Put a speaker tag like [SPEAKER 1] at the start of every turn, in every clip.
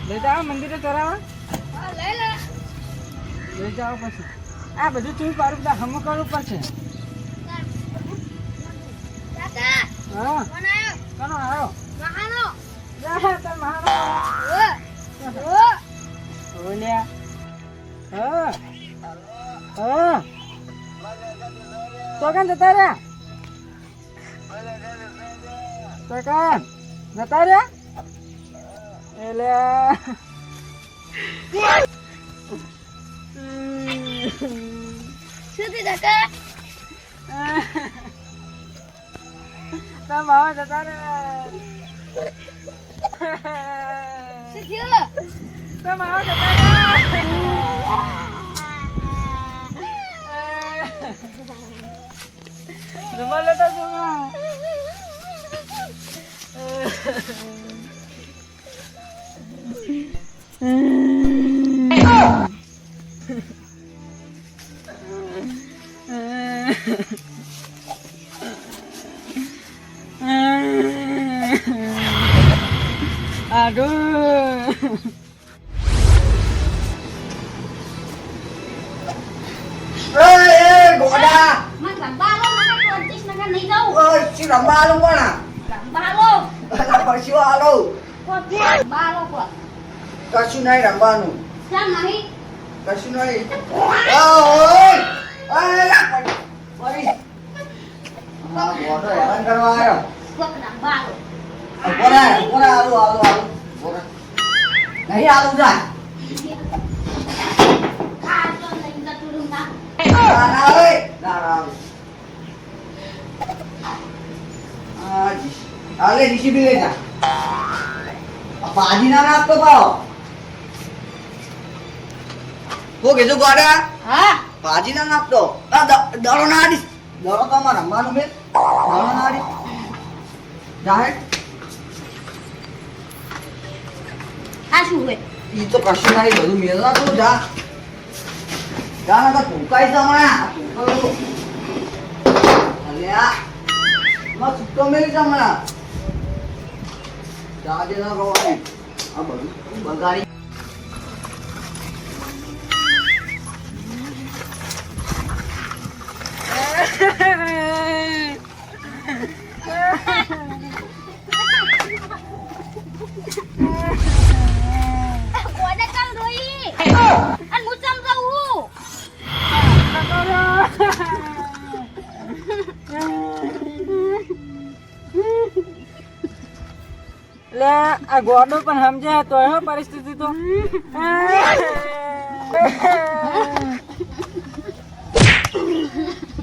[SPEAKER 1] લઈ જાઓ મંદિરે ચરાવવા. લઈ જાઓ પછી આ બધું ચૂપ પાડું બધા હમ કરવું પડશે. હા કોનો આવ્યો? તો કાન જતા રહ્યા? તો કાન જતા રહ્યા? એટલે
[SPEAKER 2] શું થયું કાકા?
[SPEAKER 1] તારા મામા જતા રહ્યા.
[SPEAKER 2] શું થયું?
[SPEAKER 1] તારા મામા જતા રહ્યા. રૂમાલ લેતા રૂમાલ. Aduh.
[SPEAKER 3] Goda.
[SPEAKER 2] Mas rambalo nak kontis nak ni tahu.
[SPEAKER 3] Si rambalo mana?
[SPEAKER 2] Rambalo.
[SPEAKER 3] Apa si halo?
[SPEAKER 2] Kontis rambalo kok.
[SPEAKER 3] Kasih naik rambalo.
[SPEAKER 2] Siang nahi.
[SPEAKER 3] Kasih naik. Oi. Mari. Goda ya kan karwaya.
[SPEAKER 2] Kok rambalo.
[SPEAKER 3] Goda alu. Goda. Nahi alu dah.
[SPEAKER 2] Kacau nak kita turun tak.
[SPEAKER 3] Nah. Ale di sini beda. Apa aja nak apa kau? Kau gitu gua ada?
[SPEAKER 2] Hah?
[SPEAKER 3] Paji nak tu? Dolo nadis. Dolo kau mana? Mana bet? Dolo nadis. Dah.
[SPEAKER 2] Asuh weh.
[SPEAKER 3] Itu kasih nari baru mila tu dah. Jangan ada tukai sama ya. Tukai. Alia. Mas tukai sama ya. Jangan nak kau ni. Apa? Bagari.
[SPEAKER 2] Aku ada kang doi. An mucam tahu.
[SPEAKER 1] લે આ ગોડો પણ સમજે તો હો પરિસ્થિતિ તો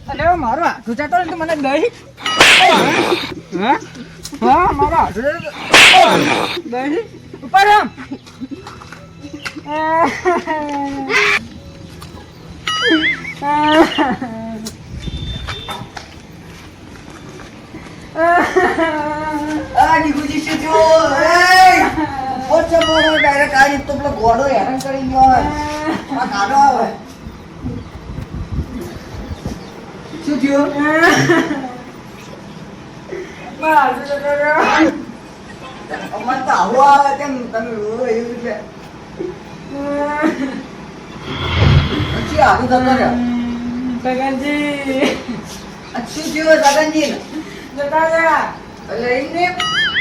[SPEAKER 1] અરે મારો હાથું જતો ને મને દહીં હા મારો હાથું દહીં ઉપર આમ
[SPEAKER 3] Di kunci situ. Bocah bodoh direct aja itu belum godo ya kan keringan. Mak ada apa? Situ.
[SPEAKER 1] મારું જતો રહ્યો.
[SPEAKER 3] Aman tahu ah kan kami dulu ya juga. Aci aku tak ya.
[SPEAKER 1] ગગનજી
[SPEAKER 3] Situ Saganjin.
[SPEAKER 1] જતા રહ્યા.
[SPEAKER 3] Ada ini.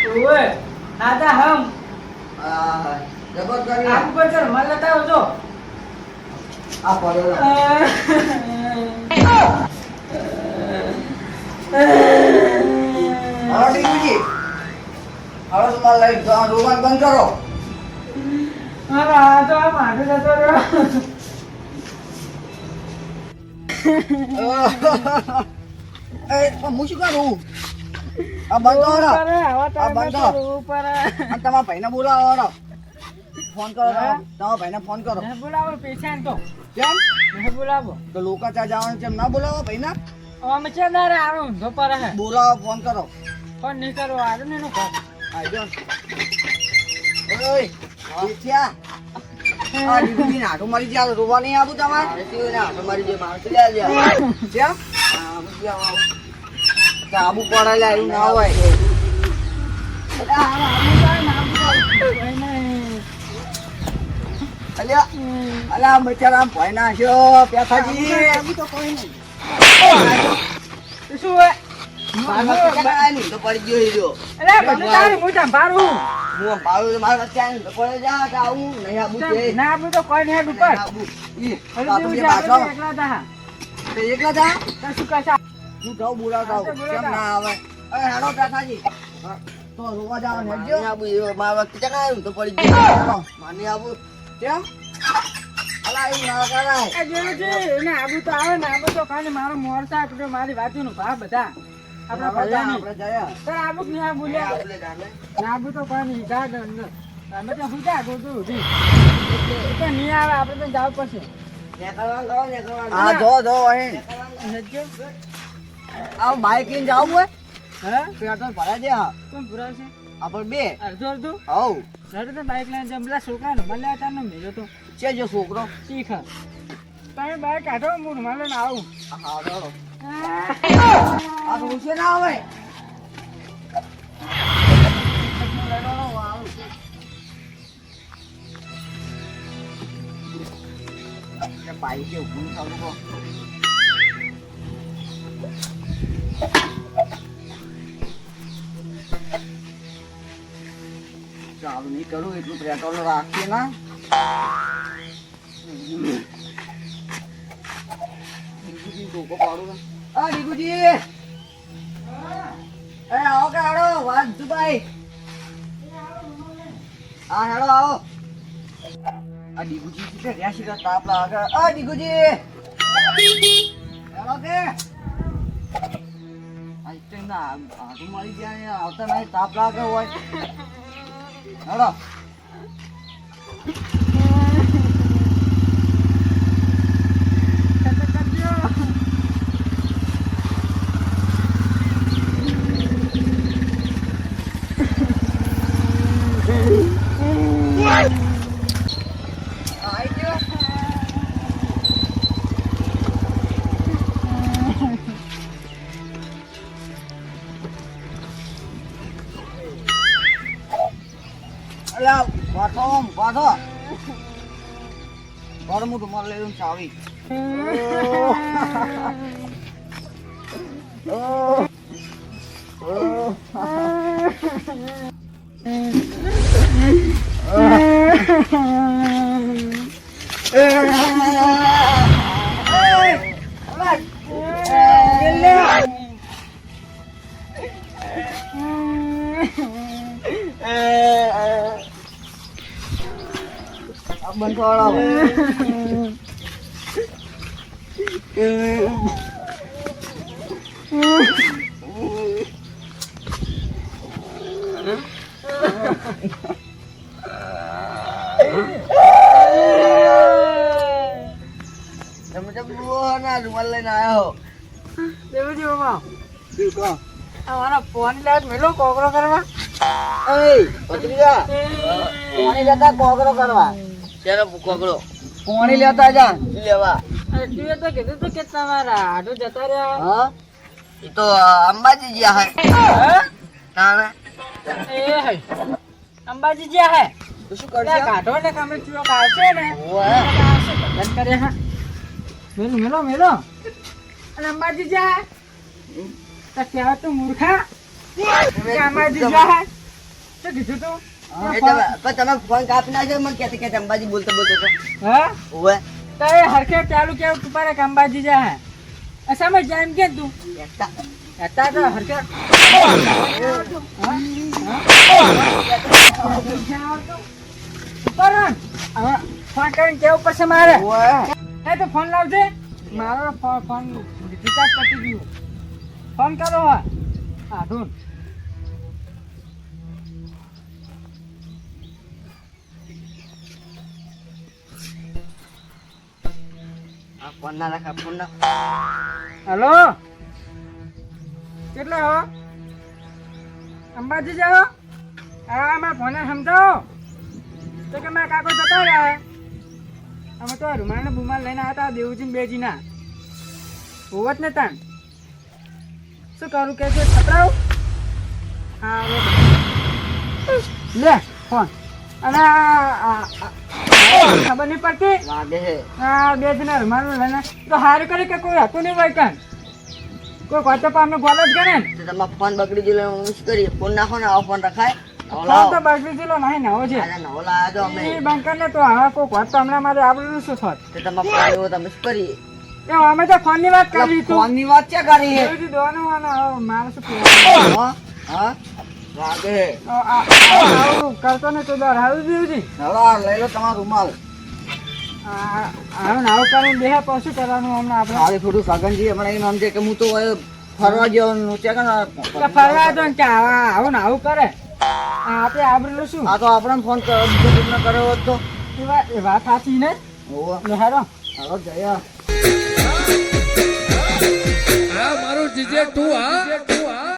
[SPEAKER 1] ઓય આદા હમ
[SPEAKER 3] Dapat kali.
[SPEAKER 1] આગ પર ચલ મને લેતા આવજો.
[SPEAKER 3] Apa dia? Halo di kunci. Halo semua lain, jangan rumah bang karo.
[SPEAKER 1] મારો હાથો આ માથું જતો રહ્યો.
[SPEAKER 3] Kamu juga lu. Abang kau dah.
[SPEAKER 1] આવા ટાઈમે
[SPEAKER 3] બંધ
[SPEAKER 1] તો
[SPEAKER 3] કર.
[SPEAKER 1] રોવું પડે.
[SPEAKER 3] તમારા ભાઈને બોલાવો રો. ફોન કરો તમારા ભાઈને ફોન કરો.
[SPEAKER 1] નહીં બોલાવો પેશન્ટ તો
[SPEAKER 3] કેમ?
[SPEAKER 1] નહીં બોલાવો.
[SPEAKER 3] તો લોકા ત્યાં જવાનું છે ના બોલાવો ભાઈને?
[SPEAKER 1] અમે છે ના રે આવું ઊંધો પડે હે.
[SPEAKER 3] બોલાવો ફોન કરો.
[SPEAKER 1] ફોન નહીં કરો આરે ને નો ઘર.
[SPEAKER 3] આજો. ઓય. ત્યાં. આ દીદી ના આટો મારી જ્યાં રોવા નહીં આવું તમારે? દીદી ના આટો મારી જે માણસ લે લ્યા. કેમ? હા મુજ્યા આવો. કાબુ પડાય એવું ના હોય.
[SPEAKER 1] આ આવું ના નામ બોલાવો. નહીં
[SPEAKER 3] અલ્યા અલ્યા બચારા ભય નાખ્યો પેથાજી
[SPEAKER 1] આવું તો કોઈ નહીં. તો શું હોય?
[SPEAKER 3] મારા વચ્ચે નહીં તો પડી ગયો હીરો
[SPEAKER 1] અરે મને તારી હું સંભાળું.
[SPEAKER 3] હું પાડું તો મારા વચ્ચે આવીને તો પડે જા કે આવું નહીં આવું છે
[SPEAKER 1] ના આવું તો કોઈ નહીં ઉપર.
[SPEAKER 3] નહીં આવું. ઈ,
[SPEAKER 1] હવે
[SPEAKER 3] આ તો
[SPEAKER 1] જેવું
[SPEAKER 3] બે
[SPEAKER 1] છે, આપણે
[SPEAKER 3] પાછળ.
[SPEAKER 1] એકલા હતા.
[SPEAKER 3] તો એકલા જા
[SPEAKER 1] તો શું કરશે?
[SPEAKER 3] હું જાઉં બોલાવતા આવું.
[SPEAKER 1] બોલાવતા.
[SPEAKER 3] કેમ ના આવે અરે હેડો પેથાજી તો રોવા જાવ ને જો આવું હીરો મારા વચ્ચે ચકા આવ્યું તો પડી ગયો માની આવું કેમ અલા એવું ના કરાય
[SPEAKER 1] આ જેવું છે એને આવું તો આવે ને આવું તો ખાલી મારો મોરસા આપણે મારી વાતનું ભાવ બધા આપણા ભૈયાની.
[SPEAKER 3] આપણે જયા
[SPEAKER 1] તો આવું જ નહીં આવું લે.
[SPEAKER 3] આપણે ગાલે
[SPEAKER 1] ના આવું તો કોઈ નહીં જા દે અંદર. અમે તો હું જા ગોતું ઉઠી. એટલે નહીં આવે આપણે તો જવું પડશે.
[SPEAKER 3] હા જો જો અહીં
[SPEAKER 1] હેડજો.
[SPEAKER 3] આ બાઈક લઈને જાવ હોય
[SPEAKER 1] હે?
[SPEAKER 3] પેટ્રોલ ભરાઈ દે હા
[SPEAKER 1] કોણ પુરાવશે?
[SPEAKER 3] આપણે બે
[SPEAKER 1] અડધું અડધું?
[SPEAKER 3] હવ
[SPEAKER 1] હેડો તો બાઈક લઈને જમ. પેલા છોકરાનો મને તારનો મેળ્યો તો
[SPEAKER 3] છે જો છોકરો
[SPEAKER 1] શીખ. તમે બાઈક કાઢો હું રૂમાલ લઈને આવું.
[SPEAKER 3] હા ચાલો આ તો ઉછે ના આવે બાઈક કે ઊભું ચાલુ કો ચાલુ નહીં કરું એટલું પેટ્રોલ રાખીએ ના ધોકો પાડું ને આ દીકુજી એ આવો કે હાડો વાત દુબાઈ હા હેડો આવો આ દીકુજી છે રહ્યા છે તાપ લાગે આ દીકુજી હેડો કે આ તો ના આટું મારી જાય આવતા નહીં તાપ લાગે હોય હેડો અલ્યા વાઠો વાઠો બड़ મોટું માર લઈ ચાવી બંધવાળા તમે તો ના રૂમાલ લઈને આવ્યો
[SPEAKER 1] દેવજી મામા આ મારા ફોન લાઈટ મેલો કોકરો કરવા.
[SPEAKER 3] એ ભત્રીજા પાણી લેતા કોકરો કરવા શેનો કોકરો પાણી લેતા જા લેવા
[SPEAKER 1] અરે તું એ તો કીધું તું કે તમારા આડો જતા રહ્યા.
[SPEAKER 3] હા એ તો અંબાજી ગયા હે ના ના
[SPEAKER 1] એ હઈ અંબાજી જ્યાં હે
[SPEAKER 3] તો શું
[SPEAKER 1] એટલે
[SPEAKER 3] કરશે
[SPEAKER 1] કાઢો ને કામે ચૂક આવશે ને
[SPEAKER 3] ઓય
[SPEAKER 1] ભજન કરે હા મેલો મેલો મેલો અને અંબાજી જ્યાં તો કહેવા તું મૂર્ખા કે અંબાજી જ્યાં તો કીધું તું
[SPEAKER 3] તમે ફોન કાપી નાખ્યો મને કહેતી કે અંબાજી બોલતો બોલતો તો
[SPEAKER 1] હા
[SPEAKER 3] ઓય
[SPEAKER 1] તો એ હરખે ચાલુ કેવું તું પારે અંબાજી જ્યાં હે સમજ જાય એમ કે તું
[SPEAKER 3] એકતા
[SPEAKER 1] હતા તો હરખે ફોન કરીને કેવું પડશે મારે.
[SPEAKER 3] ઓય
[SPEAKER 1] એ તો ફોન લાવજે મારો ફોન રિચાર્જ પતી ગયું. ફોન કરો હા ધૂન
[SPEAKER 3] આ ફોન ના રાખા ફોન ના
[SPEAKER 1] હલો કેટલો હો અંબાજી જાઓ હા મારા ફોને સમજાવો તો કે મારા કાકો જતા રહ્યા અમે તો રૂમાલ ને બુમાલ લઈને આવ્યા હતા દેવજી બેજી ના હોવત ને તાન શું કરું કે છે છપરાવું હા લે ફોન અને ખબર નહીં પડતી
[SPEAKER 3] લાગે છે
[SPEAKER 1] આ બે જણા રૂમાલ લઈને તો હારું કરે કે કોઈ હતું નહીં હોય કાન કોઈ વાતો પર અમને ગોલ જ ગણે ને
[SPEAKER 3] તો તમારો ફોન બગડી ગયેલો હું શું કરીએ ફોન નાખો ને આવો ફોન રખાય
[SPEAKER 1] ફોન તો બગડી ગયેલો નહીં નવો છે
[SPEAKER 3] આજે નવો લાયા તો અમે
[SPEAKER 1] એ બંકર ને તો હવે કોઈ વાત તો હમણાં મારે આપણું શું થોત
[SPEAKER 3] તો તમારો ફોન એવો તમે શું કરીએ
[SPEAKER 1] એ અમે તો ફોન ની વાત કરી તું
[SPEAKER 3] ફોન ની વાત ક્યાં કરી છે
[SPEAKER 1] એવું દોવાનું અને મારે શું કહેવાનું?
[SPEAKER 3] હા હા લાગે છે
[SPEAKER 1] આવું કરતો ને તો દર આવું જેવું છે
[SPEAKER 3] હવે લઈ લો તમારો રૂમાલ
[SPEAKER 1] આવું ને આવું કરીને બે પછી કરવાનું હમણાં આપણે
[SPEAKER 3] હાલે થોડું સગનજી હમણાં એમ સમજે કે હું તો હવે ફરવા ગયો છે કે
[SPEAKER 1] કે ફરવા દો ને કે આવું ને આવું કરે આપણે આબરેલું શું
[SPEAKER 3] આ તો આપણને ફોન કર્યો બીજો તમને કર્યો હોત તો
[SPEAKER 1] એ વાત સાચી ને
[SPEAKER 3] ઓહો
[SPEAKER 1] હારો
[SPEAKER 3] હવે ગયા
[SPEAKER 4] મારું જીજે તું હા